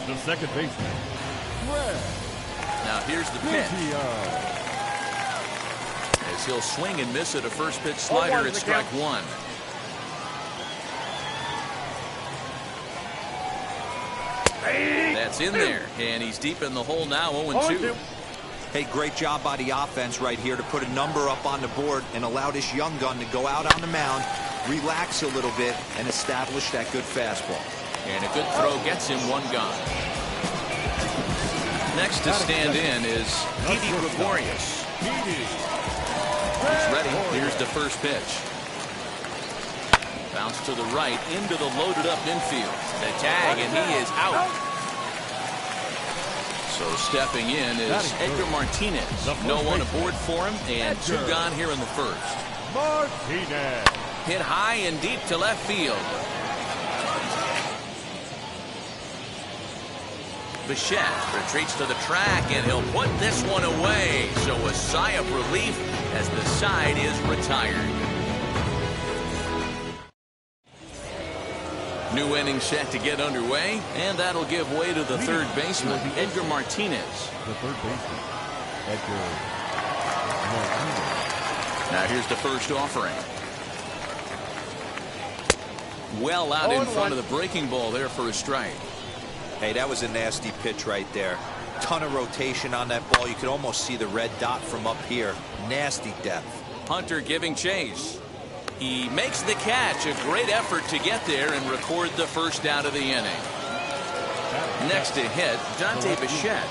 The second baseman, Fred. Now here's the pitch. As he'll swing and miss at a first pitch slider at strike one. That's in there, and he's deep in the hole now, 0-2. Hey, great job by the offense right here to put a number up on the board and allow this young gun to go out on the mound, relax a little bit, and establish that good fastball. And a good throw gets him one gone. Next to stand in is Dd Gregorius. He's ready. Here's the first pitch. Bounce to the right into the loaded up infield. The tag, and he is out. So stepping in is Edgar Martinez. No one aboard for him, and two gone here in the first. Martinez. Hit high and deep to left field. Bichette retreats to the track, and he'll put this one away. So a sigh of relief as the side is retired. New inning set to get underway, and that'll give way to the third baseman, Edgar Martinez. The third baseman, Edgar Martinez. Now here's the first offering. Well out in front of the breaking ball there for a strike. Hey, that was a nasty pitch right there. Ton of rotation on that ball. You could almost see the red dot from up here. Nasty depth. Hunter giving chase. He makes the catch. A great effort to get there and record the first out of the inning. Next to hit, Dante Bichette.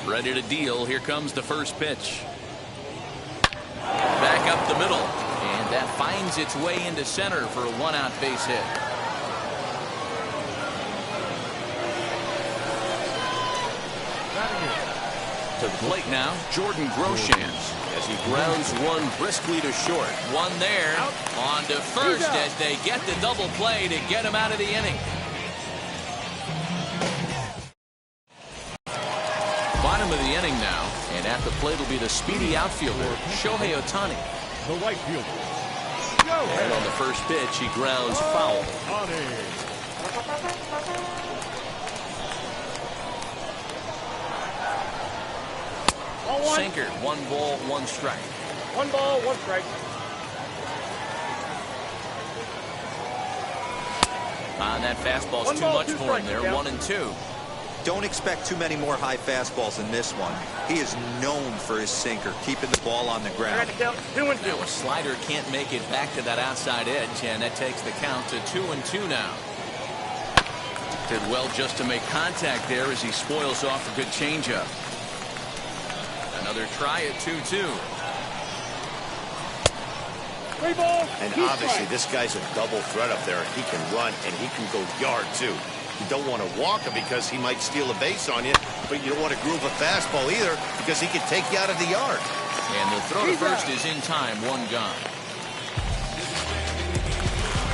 Ready to deal. Here comes the first pitch. Back up the middle, and that finds its way into center for a one-out base hit. To the plate now, Jordan Groshans, as he grounds one briskly to short. One there, on to first as they get the double play to get him out of the inning. Bottom of the inning now, and at the plate will be the speedy outfielder, Shohei Ohtani. The right fielder. And on the first pitch, he grounds foul. Sinker, 1 ball, 1 strike. 1 ball, 1 strike. That fastball's too much for him there. 1-2. Don't expect too many more high fastballs in this one. He is known for his sinker, keeping the ball on the ground. 2-2. Now a slider can't make it back to that outside edge, and that takes the count to 2-2 now. Did well just to make contact there as he spoils off a good changeup. Another try at 2-2. 3 balls. And obviously this guy's a double threat up there. He can run and he can go yard too. You don't want to walk him because he might steal a base on you, but you don't want to groove a fastball either because he can take you out of the yard. And the throw to first is in time, 1 gone.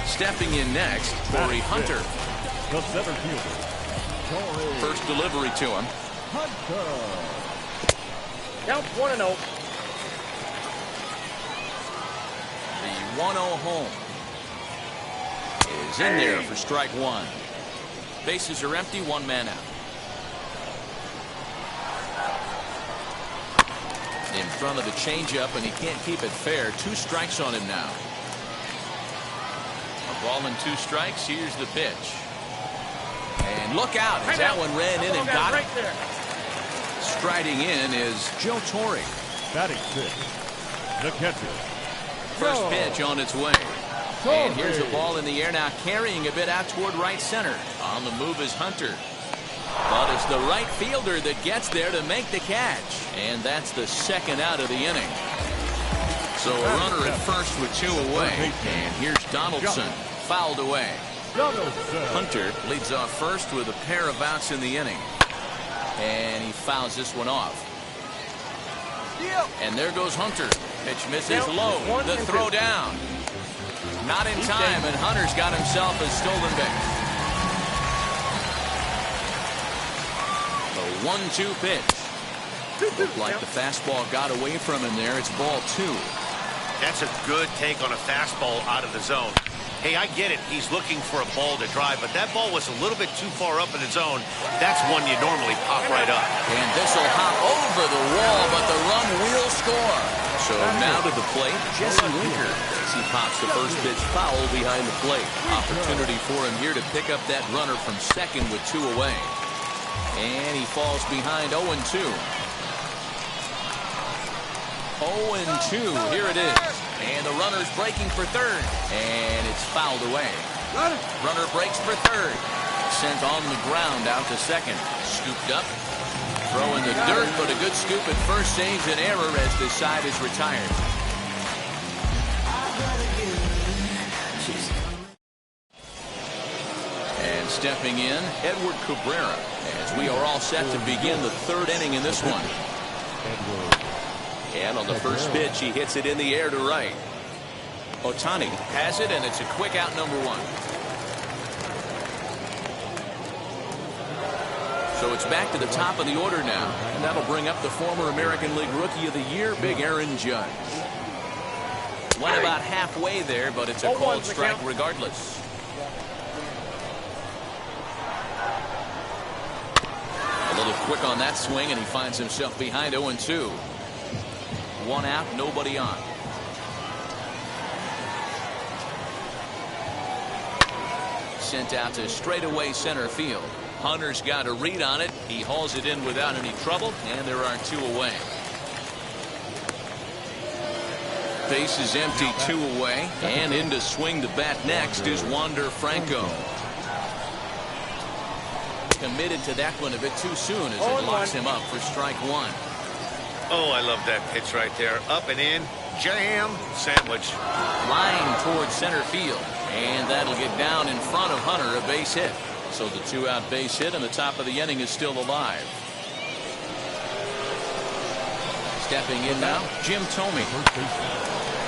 Stepping in next, Corey Hunter. The center fielder, First delivery to him. Hunter. Count 1-0. The 1-0 home is in there for strike 1. Bases are empty, 1 man out. In front of the changeup, and he can't keep it fair. 2 strikes on him now. A ball and 2 strikes. Here's the pitch. And look out as that one ran in and got it. Striding in is Joe Torre. Batting 6. The catcher. First pitch on its way. And here's the ball in the air now, carrying a bit out toward right center. On the move is Hunter. But it's the right fielder that gets there to make the catch. And that's the second out of the inning. So a runner at first with 2 away. And here's Donaldson, fouled away. Hunter leads off first with a pair of outs in the inning. And he fouls this one off. And there goes Hunter. Pitch misses low. The throw down. Not in time, and Hunter's got himself a stolen base. The 1-2 pitch. Looked like the fastball got away from him there. It's ball 2. That's a good take on a fastball out of the zone. Hey, I get it. He's looking for a ball to drive, but that ball was a little bit too far up in the zone. That's one you normally pop right up. And this will hop over the wall, but the run will score. So now to the plate, Jesse Winker, as he pops the first pitch foul behind the plate. Opportunity for him here to pick up that runner from second with 2 away. And he falls behind 0-2. 0-2, here it is. And the runner's breaking for third. And it's fouled away. Runner breaks for third. Sent on the ground out to second. Scooped up. Throw in the dirt, but a good scoop at first saves an error as this side is retired. And stepping in, Edward Cabrera, as we are all set to begin the third inning in this one. And on the first pitch, he hits it in the air to right. Ohtani has it, and it's a quick out, number 1. So it's back to the top of the order now, and that'll bring up the former American League Rookie of the Year, Big Aaron Judge. Went about halfway there, but it's a called strike regardless. A little quick on that swing, and he finds himself behind 0-2. 1 out, nobody on. Sent out to straightaway center field. Hunter's got a read on it. He hauls it in without any trouble, and there are 2 away. Base is empty, 2 away, and in to swing the bat next is Wander Franco. Committed to that one a bit too soon as it locks him up for strike 1. Oh, I love that pitch right there. Up and in, jam, sandwich. Line towards center field, and that'll get down in front of Hunter, a base hit. So the 2-out base hit, and the top of the inning is still alive. Stepping in now, Jim Thome.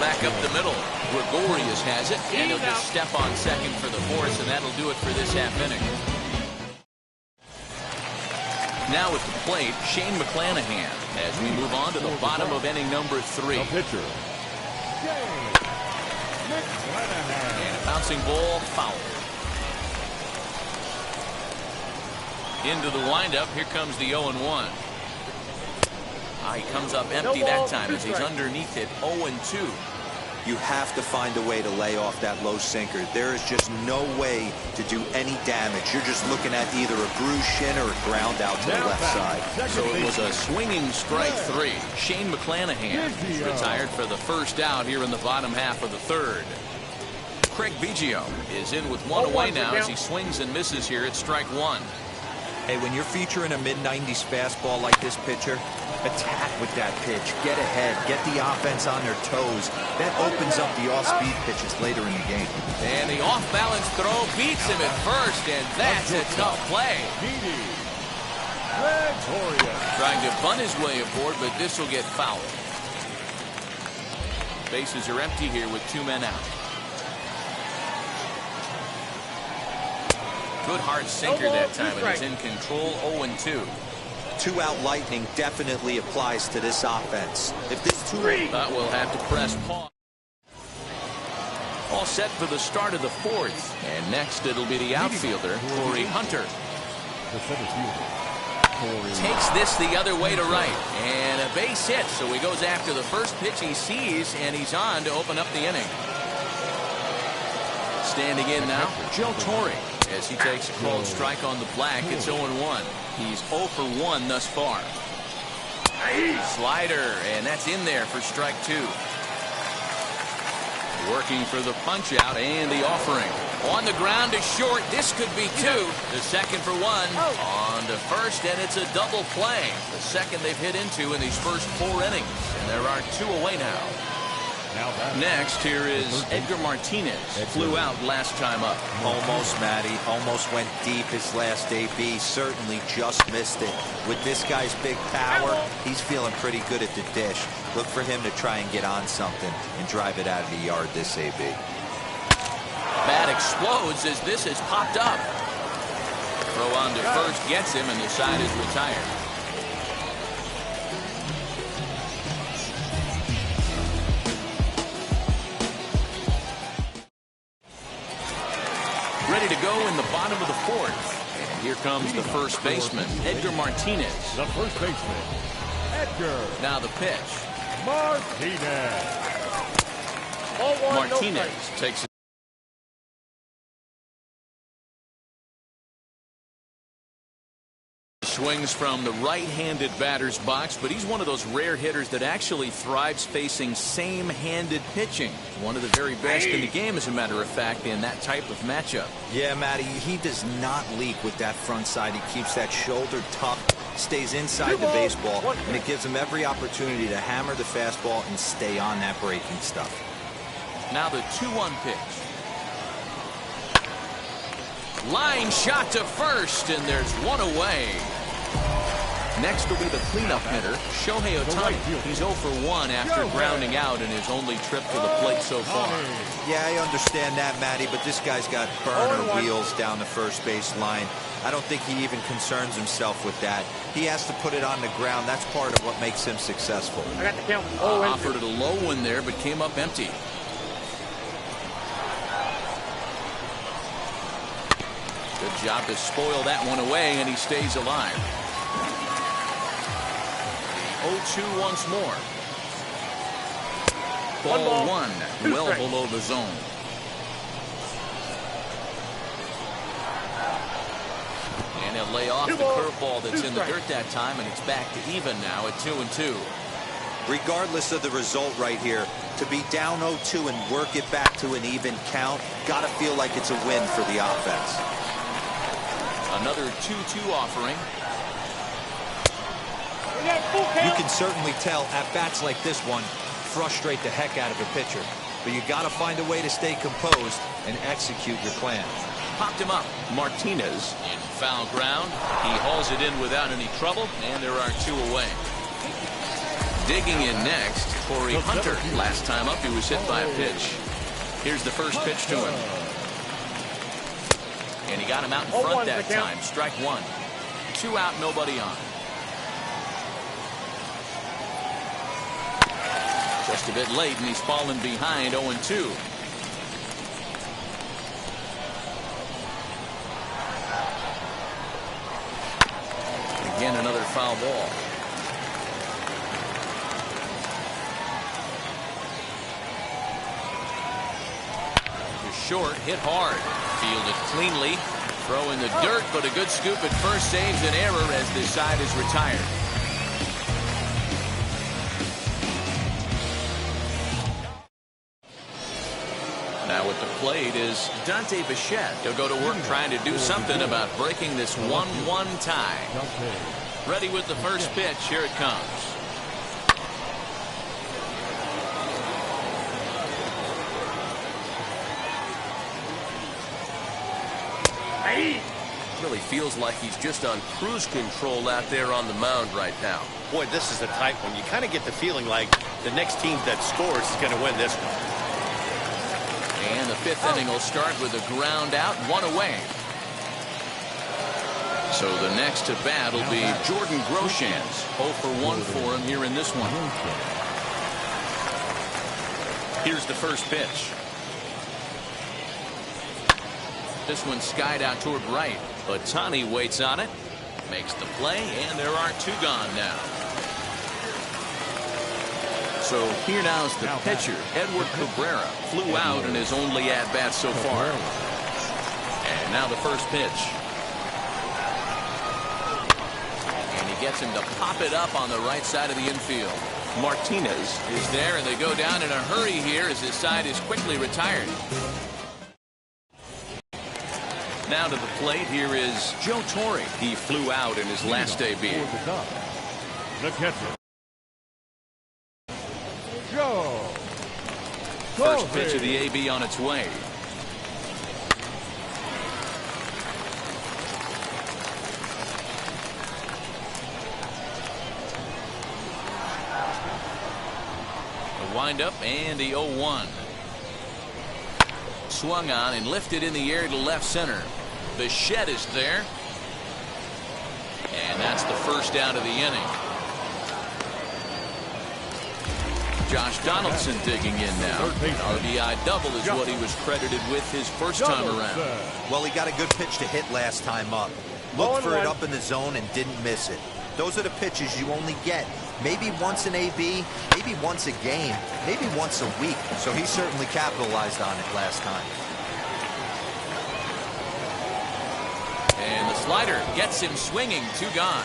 Back up the middle. Gregorius has it, and he'll just step on second for the force, and that'll do it for this half inning. Now at the plate, Shane McClanahan, as we move on to the bottom of inning number 3. The pitcher, Shane McClanahan. And a bouncing ball, foul. Into the windup, here comes the 0-1. He comes up empty that time as he's underneath it, 0-2. You have to find a way to lay off that low sinker. There is just no way to do any damage. You're just looking at either a bruised shin or a ground out to the left side. So it was a swinging strike 3. Shane McClanahan is retired for the first out here in the bottom half of the third. Craig Biggio is in with 1 away now as he swings and misses here at strike 1. Hey, when you're featuring a mid-90s fastball like this pitcher, attack with that pitch. Get ahead. Get the offense on their toes. That opens up the off-speed pitches later in the game. And the off-balance throw beats him at first, and that's a tough play. Dd. Trying to bunt his way aboard, but this will get fouled. Bases are empty here with 2 men out. Good hard sinker that time, and he's in control, 0-2. 2-out lightning definitely applies to this offense. If this 2-out, But we'll have to press pause. All set for the start of the 4th. And next it'll be the outfielder, Corey Hunter. The center fielder, Takes this the other way to right. And a base hit, so he goes after the first pitch he sees, and he's on to open up the inning. Standing in now, Joe Torre. As he takes a called strike on the black, it's 0-1. He's 0 for 1 thus far. Slider, and that's in there for strike 2. Working for the punch out and the offering. On the ground to short. This could be 2. The second for 1. On to first, and it's a double play. The second they've hit into in these first 4 innings. And there are 2 away now. Next, here is Edgar Martinez. Flew out last time up. almost, Matty, almost went deep his last AB. Certainly just missed it. With this guy's big power, he's feeling pretty good at the dish. Look for him to try and get on something and drive it out of the yard this AB. Bat explodes as this has popped up. Throw on to first gets him, and the side is retired. bottom of the fourth. And here comes the first baseman, Edgar Martinez. The first baseman, Edgar Now the pitch. Martinez. Ball one, no Martinez strikes. takes it. Swings from the right-handed batter's box, but he's one of those rare hitters that actually thrives facing same-handed pitching. One of the very best in the game, as a matter of fact, in that type of matchup. Yeah, Matty, he does not leak with that front side. He keeps that shoulder tough, stays inside the baseball, and it gives him every opportunity to hammer the fastball and stay on that breaking stuff. Now the 2-1 pitch. Line shot to first, and there's one away. Next will be the cleanup hitter, Shohei Ohtani. He's 0 for 1 after grounding out in his only trip to the plate so far. Yeah, I understand that, Matty, but this guy's got burner wheels down the first base line. I don't think he even concerns himself with that. He has to put it on the ground. That's part of what makes him successful. I got the count. Offered it a low one there, but came up empty. Good job to spoil that one away, and he stays alive. 0-2 once more. Ball one, well below the zone. And he'll lay off the curveball that's in the dirt that time, and it's back to even now at 2-2. Regardless of the result right here, to be down 0-2 and work it back to an even count, gotta feel like it's a win for the offense. Another 2-2 offering. You can certainly tell at bats like this one frustrate the heck out of a pitcher, but you got to find a way to stay composed and execute your plan. Popped him up. Martinez in foul ground. He hauls it in without any trouble, and there are 2 away. Digging in next, Corey Hunter. Last time up, he was hit by a pitch. Here's the first pitch to him. And he got him out in front that time. Strike 1. 2 out, nobody on. Just a bit late, and he's fallen behind 0-2. Again, another foul ball. Short, hit hard. Fielded cleanly. Throw in the dirt, but a good scoop at first saves an error as this side is retired. Now at the plate is Dante Bichette. He'll go to work trying to do something about breaking this 1-1 tie. Ready with the first pitch. Here it comes. Really feels like he's just on cruise control out there on the mound right now. Boy, this is a tight one. You kind of get the feeling like the next team that scores is going to win this one. And the 5th inning will start with a ground out, 1 away. So the next to bat will be Jordan Groshans. 0 for 1 for him here in this one. Here's the first pitch. This one skied out toward right. Ohtani waits on it. Makes the play, and there are 2 gone now. So here now is the pitcher, Edward Cabrera. Flew out in his only at-bat so far. And now the first pitch. And he gets him to pop it up on the right side of the infield. Martinez is there, and they go down in a hurry here as his side is quickly retired. Now to the plate, here is Joe Torre. He flew out in his last debut. The catcher, Joe. First pitch of the AB on its way. The windup and the 0-1. Swung on and lifted in the air to left center. Bichette is there. And that's the first out of the inning. Josh Donaldson digging in now. RBI double is what he was credited with his first time around. Well, he got a good pitch to hit last time up. Looked for it up in the zone and didn't miss it. Those are the pitches you only get. Maybe once an AB, maybe once a game, maybe once a week. So he certainly capitalized on it last time. And the slider gets him swinging. 2 gone.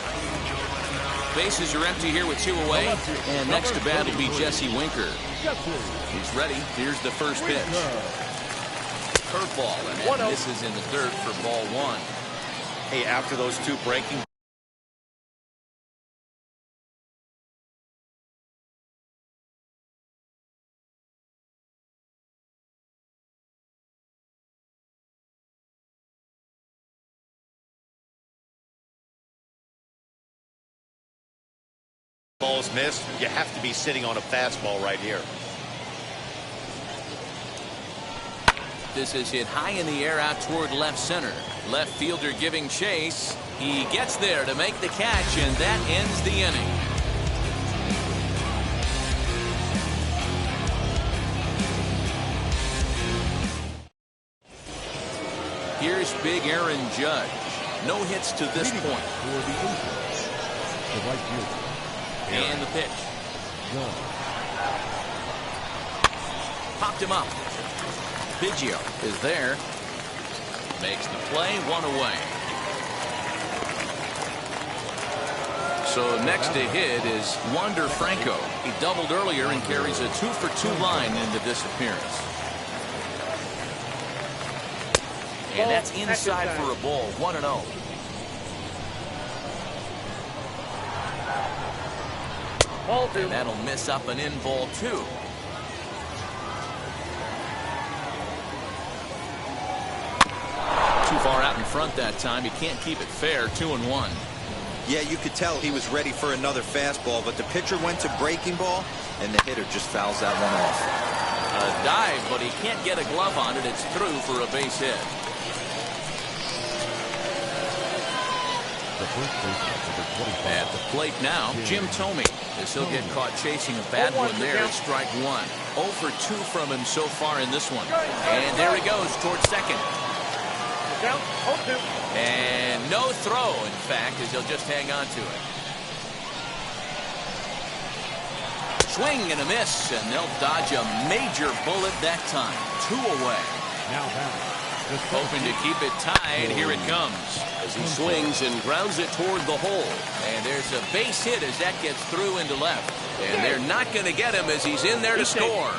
Bases are empty here with 2 away. And next to bat will be Jesse Winker. He's ready. Here's the first pitch. Curveball, and that misses in the dirt for ball 1. Hey, after those 2 breaking balls missed, you have to be sitting on a fastball right here. This is hit high in the air out toward left center. Left fielder giving chase. He gets there to make the catch, and that ends the inning. Here's big Aaron Judge. No hits to this point. And the pitch. Popped him up. Biggio is there. Makes the play, 1 away. So next to hit is Wander Franco. He doubled earlier and carries a 2-for-2 line into this appearance. And that's inside for a ball, 1-0. And that'll miss up and in ball 2. Too far out in front that time. He can't keep it fair. 2-1. Yeah, you could tell he was ready for another fastball, but the pitcher went to breaking ball, and the hitter just fouls that one off. A dive, but he can't get a glove on it. It's through for a base hit. At the plate now, Jim Thome, as he'll get caught chasing a bad one there at strike 1. 0 for 2 from him so far in this one. And there he goes towards second. And no throw, in fact, as he'll just hang on to it. Swing and a miss, and they'll dodge a major bullet that time. 2 away. Hoping to keep it tied. Here it comes as he swings and grounds it toward the hole. And there's a base hit as that gets through into left. And they're not going to get him as he's in there to score.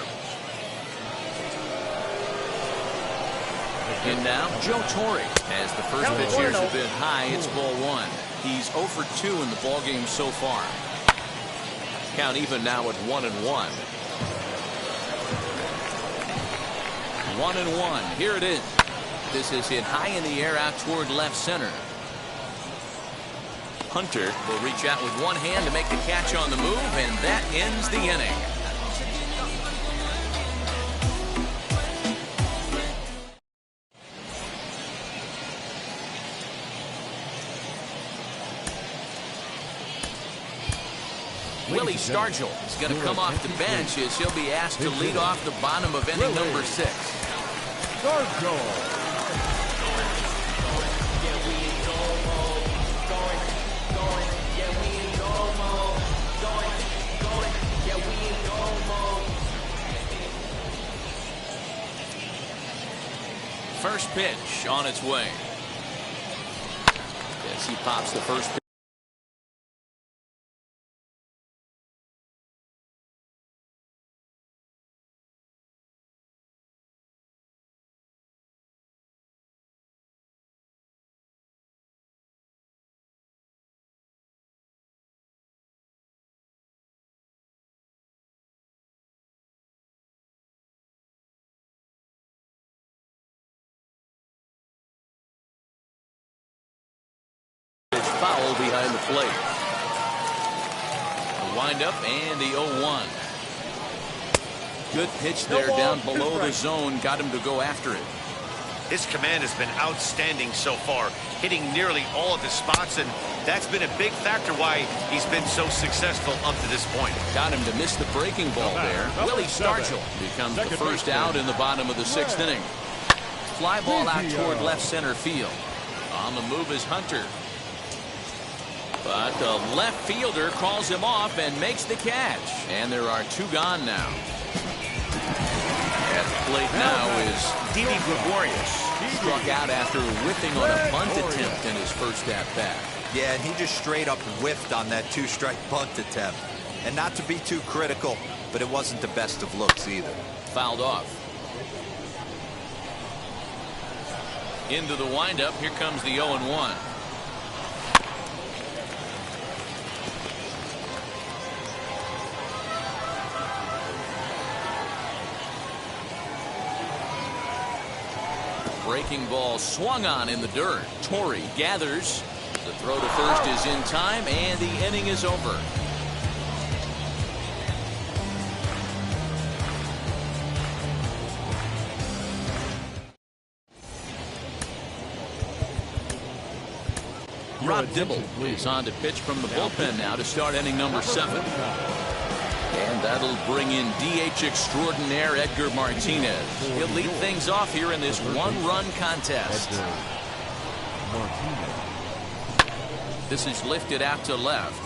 And now Joe Torre, as the first pitch here's a bit high. It's ball 1. He's 0 for 2 in the ball game so far. Count even now at 1-1. 1-1. Here it is. This is hit high in the air out toward left center. Hunter will reach out with one hand to make the catch on the move, and that ends the inning. Willie Stargell is going to come off the bench as he'll be asked to lead off the bottom of inning number 6. Stargell. First pitch on its way. Yes, he pops the first pitch. Foul behind the plate. The windup and the 0-1. Good pitch there down below the zone. Got him to go after it. His command has been outstanding so far, hitting nearly all of his spots, and that's been a big factor why he's been so successful up to this point. Got him to miss the breaking ball there. Willie Stargell becomes the first out in the bottom of the 6th inning. Fly ball out toward left center field. On the move is Hunter. But the left fielder calls him off and makes the catch. And there are 2 gone now. At the plate now is Dd Gregorius. struck out after whiffing on a bunt attempt in his first at-bat. Yeah, and he just straight up whiffed on that 2-strike bunt attempt. And not to be too critical, but it wasn't the best of looks either. Fouled off. Into the windup. Here comes the 0-1. Breaking ball swung on in the dirt. Torrey gathers. The throw to first is in time, and the inning is over. Rob Dibble is on to pitch from the bullpen now to start inning number 7. And that'll bring in DH extraordinaire Edgar Martinez. He'll lead things off here in this 1-run contest. This is lifted out to left.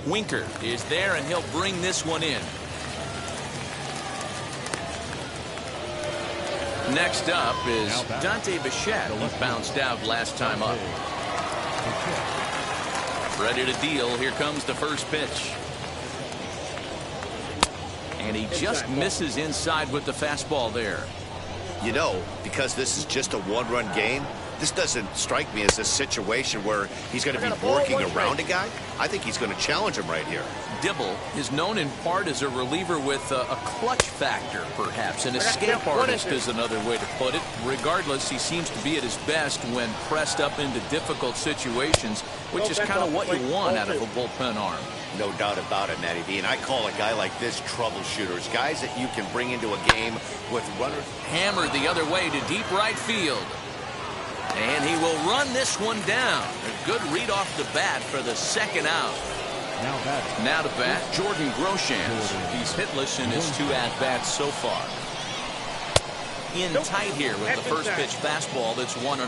Winker is there, and he'll bring this one in. Next up is Dante Bichette, who bounced out last time up. Ready to deal. Here comes the first pitch. And he just misses inside with the fastball there. You know, because this is just a 1-run game, this doesn't strike me as a situation where he's going to be working around a guy. I think he's going to challenge him right here. Dibble is known in part as a reliever with a clutch factor, perhaps. An escape artist is another way to put it. Regardless, he seems to be at his best when pressed up into difficult situations, which is kind of what you want out of a bullpen arm. No doubt about it, Matty D. And I call a guy like this troubleshooters, guys that you can bring into a game with runners. Hammered the other way to deep right field. And he will run this one down. A good read off the bat for the 2nd out. Now to bat, Jordan Groshans. He's hitless in his 2 at-bats so far. In tight here with the first pitch fastball that's 1-0.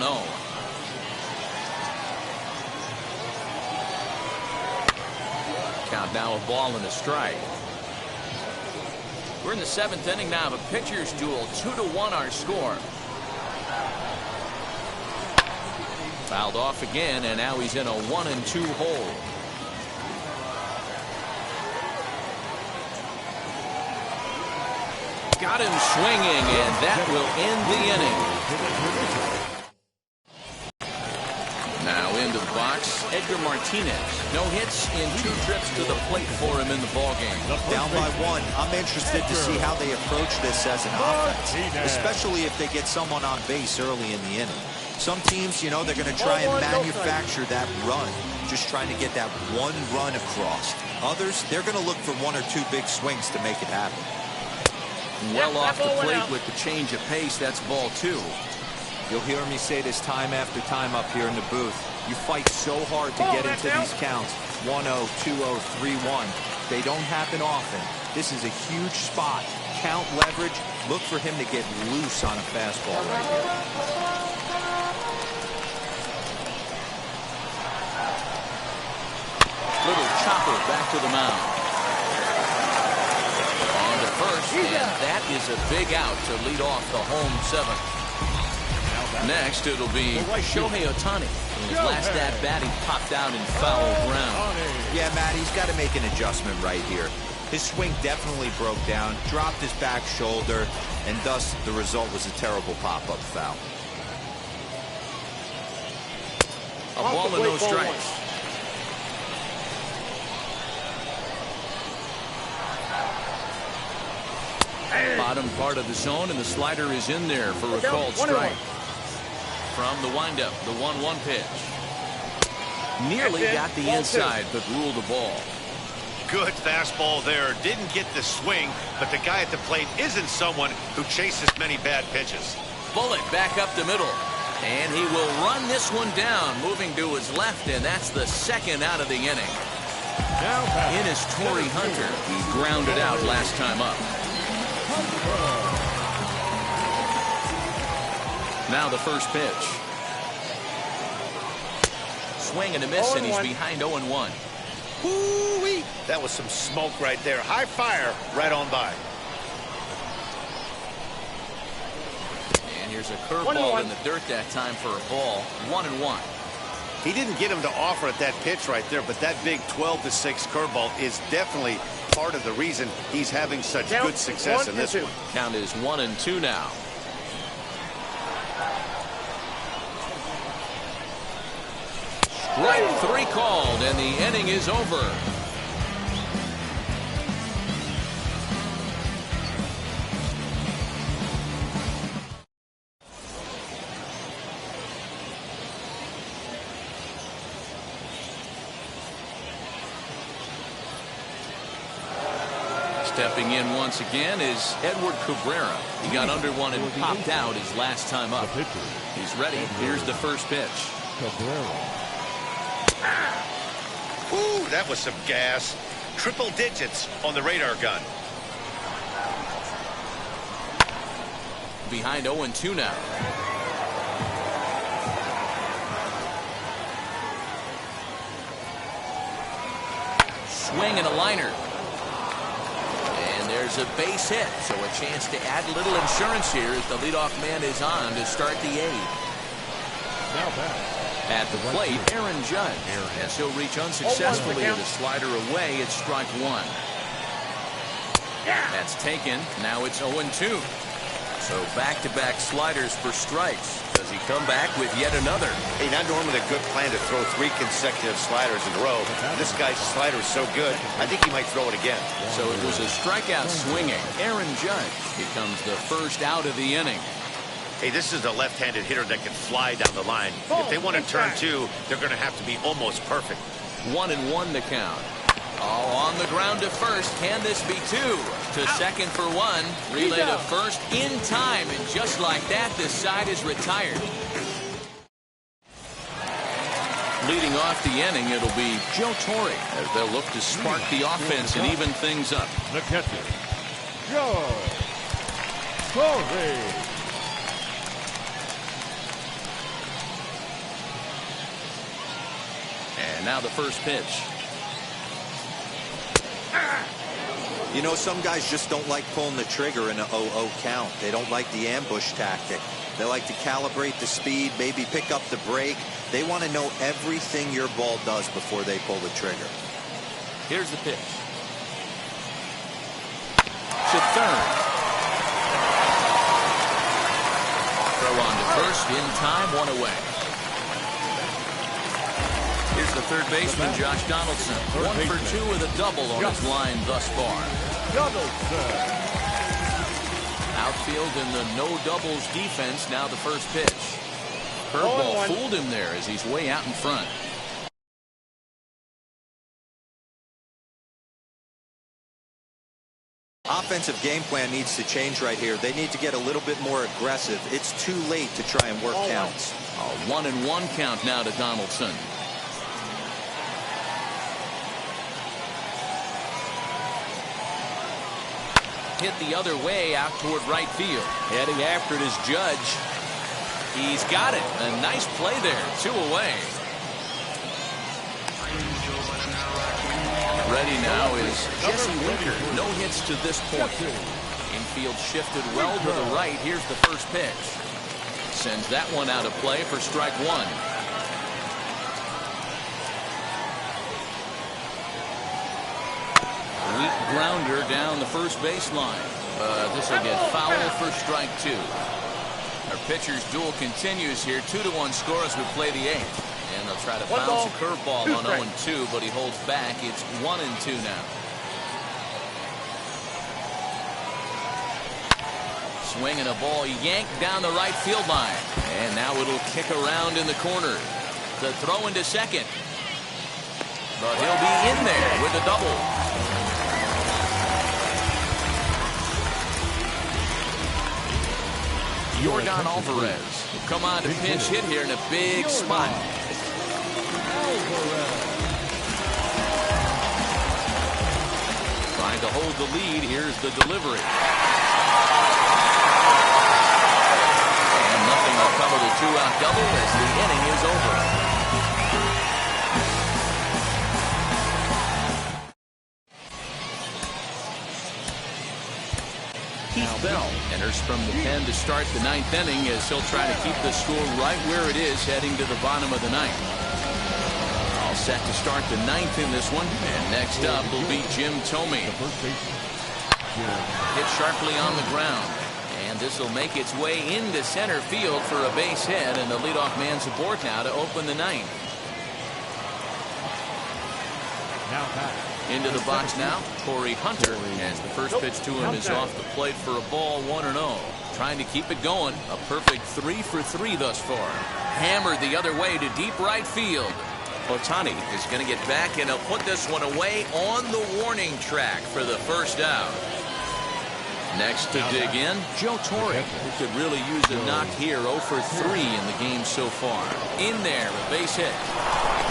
Count now, a ball and a strike. We're in the 7th inning now of a pitcher's duel. 2-1 our score. Fouled off again, and now he's in a 1-2 hole. Got him swinging, and that will end the inning. Now into the box, Edgar Martinez. No hits in 2 trips to the plate for him in the ballgame. Down by 1. I'm interested to see how they approach this as an offense, especially if they get someone on base early in the inning. Some teams, you know, they're going to try and manufacture that run, just trying to get that 1 run across. Others, they're going to look for 1 or 2 big swings to make it happen. Well off the plate with the change of pace. That's ball 2. You'll hear me say this time after time up here in the booth. You fight so hard to get into these counts. 1-0, 2-0, 3-1. They don't happen often. This is a huge spot. Count leverage. Look for him to get loose on a fastball right here. Little chopper back to the mound. On to first, and that is a big out to lead off the home 7th. Next, it'll be Shohei Ohtani. His last at-bat, he popped out in foul ground. Yeah, Matt, he's got to make an adjustment right here. His swing definitely broke down, dropped his back shoulder, and thus the result was a terrible pop-up foul. A ball and no strikes. Bottom part of the zone, and the slider is in there for a called strike. From the windup, the 1-1 pitch. Nearly got the inside, but ruled the ball. good fastball there. Didn't get the swing, but the guy at the plate isn't someone who chases many bad pitches. Bullet back up the middle. And he will run this one down, moving to his left, and that's the second out of the inning. In is Torrey Hunter. He grounded out last time up. Now the first pitch. Swing and a miss, and he's behind 0-1. Woo-wee. That was some smoke right there. High fire right on by. And here's a curveball in the dirt that time for a ball. 1-1. He didn't get him to offer at that pitch right there, but that big 12-6 curveball is definitely part of the reason he's having such good success in this one. Count is 1-2 now. Strike 3 called, and the inning is over. Stepping in once again is Edward Cabrera. He got under one and popped out his last time up. He's ready. Here's the first pitch. Ooh, that was some gas. Triple digits on the radar gun. Behind 0-2 now. Swing and a liner. And there's a base hit, so a chance to add a little insurance here as the leadoff man is on to start the 8th. Now back. At the plate, Aaron Judge. As he'll reach unsuccessfully with a slider away, it's strike 1. That's taken. Now it's 0-2. So back-to-back sliders for strikes. Does he come back with yet another? Hey, not normally a good plan to throw 3 consecutive sliders in a row. This guy's slider is so good, I think he might throw it again. So it was a strikeout swinging Aaron Judge becomes the first out of the inning. Hey, this is a left-handed hitter that can fly down the line. If they want to turn 2, they're going to have to be almost perfect. 1-1 the count. Oh, on the ground to first. Can this be 2? To second for 1. Relay to first in time. And just like that, this side is retired. Leading off the inning, it'll be Joe Torre as they'll look to spark the offense and even things up. The catcher, Joe Torre. And now the first pitch. You know, some guys just don't like pulling the trigger in an 0-0 count. They don't like the ambush tactic. They like to calibrate the speed, maybe pick up the brake. They want to know everything your ball does before they pull the trigger. Here's the pitch. To third. Throw on to first in time, 1 away. Here's the third baseman, Josh Donaldson. 1 for 2 with a double on his line thus far. Outfield in the no doubles defense. Now the first pitch. Curveball fooled him there as he's way out in front. Offensive game plan needs to change right here. They need to get a little bit more aggressive. It's too late to try and work counts. A 1-1 count now to Donaldson. Hit the other way out toward right field. Heading after it is Judge. He's got it. A nice play there. 2 away. Ready now is Jesse Winker. No hits to this point. Infield shifted well to the right. Here's the first pitch. Sends that one out of play for strike 1. Weak grounder down the first baseline. This will get foul for strike 2. Our pitcher's duel continues here. 2-1 score as we play the 8th. And they'll try to bounce a curveball on 0-2, but he holds back. It's 1-2 now. Swinging a ball yanked down the right field line. And now it'll kick around in the corner. The throw into second. But he'll be in there with a double. Yordan Alvarez will come on to pinch hit here in a big spot. Trying to hold the lead. Here's the delivery. And nothing will cover the two-out double as the inning is over. Keith Bell enters from the pen to start the ninth inning as he'll try to keep the score right where it is heading to the bottom of the ninth. All set to start the ninth in this one. And next up will be Jim Thome. Hit sharply on the ground. And this will make its way into center field for a base hit. And the leadoff man's aboard now to open the ninth. Now back. Into the box now, Corey Hunter, as the first pitch to him is off the plate for a ball, 1-0. Trying to keep it going. A perfect 3 for 3 thus far. Hammered the other way to deep right field. Ohtani is going to get back, and he'll put this one away on the warning track for the first out. Next to dig in, Joe Torre, who could really use a knock here. 0 for 3 in the game so far. In there, a base hit.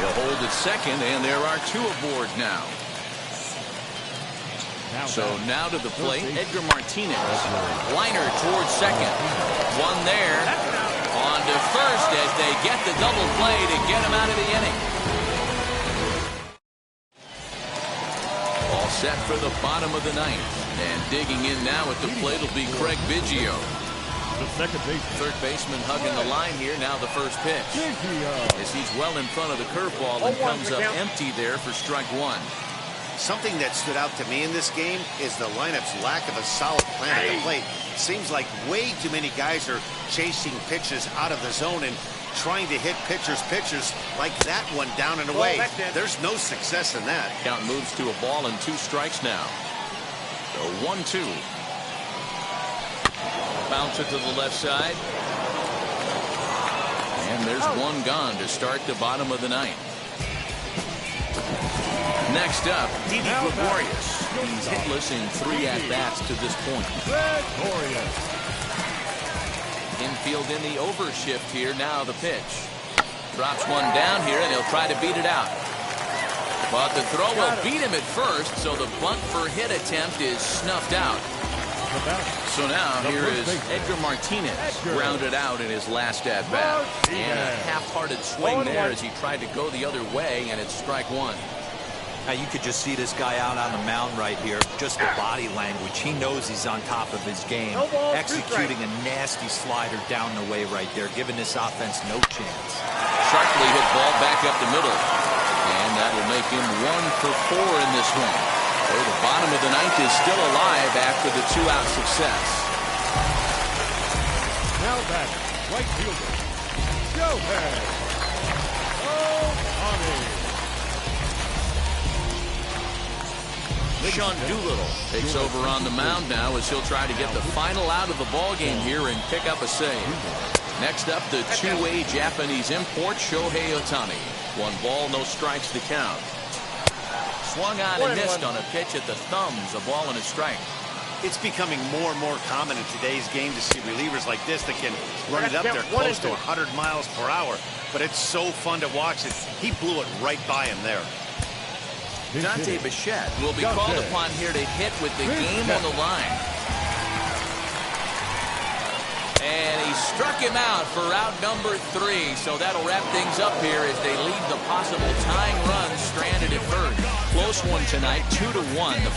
He'll hold at second, and there are 2 aboard now. So now to the plate, Edgar Martinez. Liner towards second. One there. On to first as they get the double play to get him out of the inning. All set for the bottom of the ninth. And digging in now at the plate will be Craig Biggio. The second base. Third baseman hugging the line here. Now the first pitch. As he's well in front of the curveball and comes up empty there for strike 1. Something that stood out to me in this game is the lineup's lack of a solid plan at the plate. It seems like way too many guys are chasing pitches out of the zone and trying to hit pitchers like that one down and away. There's no success in that. Count moves to a ball and 2 strikes now. So 1-2. Bounce it to the left side. And there's one gone to start the bottom of the ninth. Next up, Dd Gregorius. He's hitless in 3 at-bats to this point. Infield in the overshift here. Now the pitch. Drops one down here, and he'll try to beat it out. But the throw will beat him at first, so the bunt for hit attempt is snuffed out. So now here is Edgar Martinez, grounded out in his last at-bat. And a half-hearted swing there as he tried to go the other way, and it's strike 1. Now you could just see this guy out on the mound right here. Just the body language. He knows he's on top of his game. Executing a nasty slider down the way right there, giving this offense no chance. Sharply hit ball back up the middle. And that will make him 1 for 4 in this one. So the bottom of the ninth is still alive after the 2-out success. Now back, right fielder, Shohei Ohtani. Sean Doolittle takes over on the mound now as he'll try to get the final out of the ball game here and pick up a save. Next up, the 2-way Japanese import Shohei Ohtani. 1 ball, no strikes to count. Swung on and missed on a pitch at the thumbs. A ball and a strike. It's becoming more and more common in today's game to see relievers like this that can run it up there close to 100 miles per hour. But it's so fun to watch it. He blew it right by him there. Dante Bichette will be called upon here to hit with the game on the line. And he struck him out for out number 3. So that'll wrap things up here as they leave the possible tying run stranded at first. Close one tonight, 2-1.